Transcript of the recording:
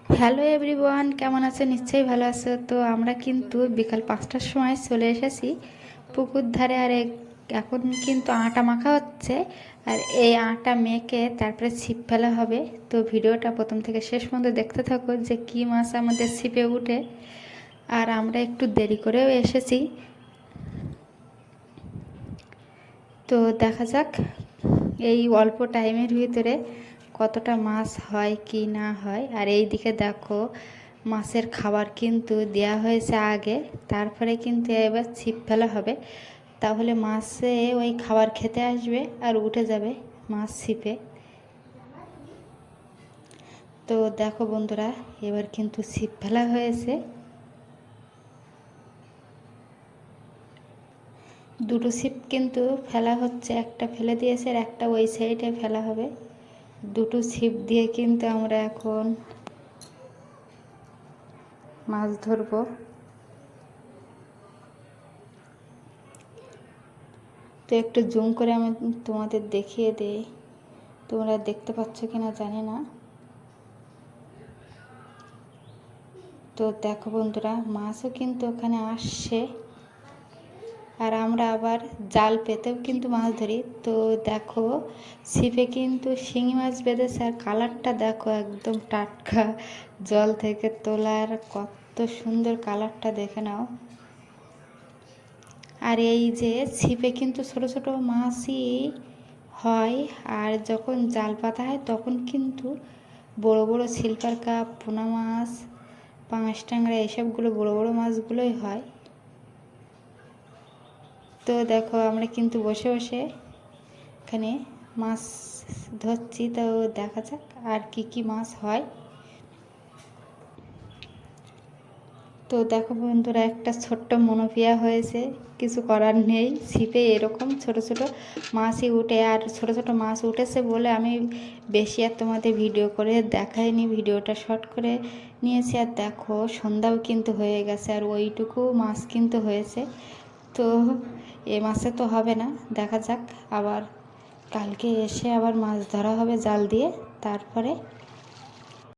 Hello everyone, কেমন আছো? নিশ্চয়ই ভালো আছো। তো আমরা কিন্তু বিকাল 5টার সময় চলে এসেছি পুকুর ধারে। আর এখন কিন্তু আটা মাখা হচ্ছে। আর এই আটা মেখে তারপরে ছিপ ফেলা হবে। তো ভিডিওটা প্রথম থেকে শেষ পর্যন্ত দেখতে থাকো যে কী মাছ আমাদের ছিপে উঠে। আর আমরা একটু দেরি করেও এসেছি, তো দেখা যাক এই অল্প টাইমের ভিতরে কতটা মাছ হয় কি না হয়। আর এই দিকে দেখো মাছের খাবার কিন্তু দেয়া হয়েছে আগে, তারপরে কিন্তু এবার ছিপ ফেলা হবে। তাহলে মাছে ওই খাবার খেতে আসবে আর উঠে যাবে মাছ ছিপে। তো দেখো বন্ধুরা, এবার কিন্তু ছিপ ফেলা হয়েছে। দুটো ছিপ কিন্তু ফেলা হচ্ছে, একটা ফেলে দিয়েছে আর একটা ওই সাইডে ফেলা হবে। দুটো ছিপ দিয়ে কিন্তু আমরা এখন মাছ ধরবো। তো একটু জুম করে আমি তোমাদের দেখিয়ে দিই, তোমরা দেখতে পাচ্ছ কিনা জানি না। তো দেখো বন্ধুরা, মাছও কিন্তু ওখানে আসছে। আর আমরা আবার জাল পেতেও কিন্তু মাছ ধরি। তো দেখো ছিপে কিন্তু শিঙি মাছ বেঁধেছে। আর কালারটা দেখো একদম টাটকা, জল থেকে তোলার কত সুন্দর কালারটা, দেখে নাও। আর এই যে ছিপে কিন্তু ছোট ছোট মাছই হয়। আর যখন জাল পাতা হয় তখন কিন্তু বড় বড় সিলভার কাপ, পোনা মাছ, পাঙাশ ট্যাংরা, এসবগুলো বড় বড় মাছগুলোই হয়। তো দেখো আমরা কিন্তু বসে বসে এখানে মাছ ধরছি। তো দেখা যাক আর কি কি মাছ হয়। তো দেখো বন্ধুরা, একটা ছোট্ট মনোপিয়া হয়েছে, কিছু করার নেই। ছিপে এরকম ছোট ছোট মাছই উঠে। আর ছোট ছোট মাছ উঠেছে বলে আমি বেশি আর তোমাদের ভিডিও করে দেখাইনি, ভিডিওটা শর্ট করে নিয়েছি। আর দেখো সন্ধ্যাও কিন্তু হয়ে গেছে আর ওইটুকু মাছ কিন্তু হয়েছে। তো এ মাছে তো হবে না, দেখা যাক আবার কালকে এসে আবার মাছ ধরা হবে জাল দিয়ে। তারপরে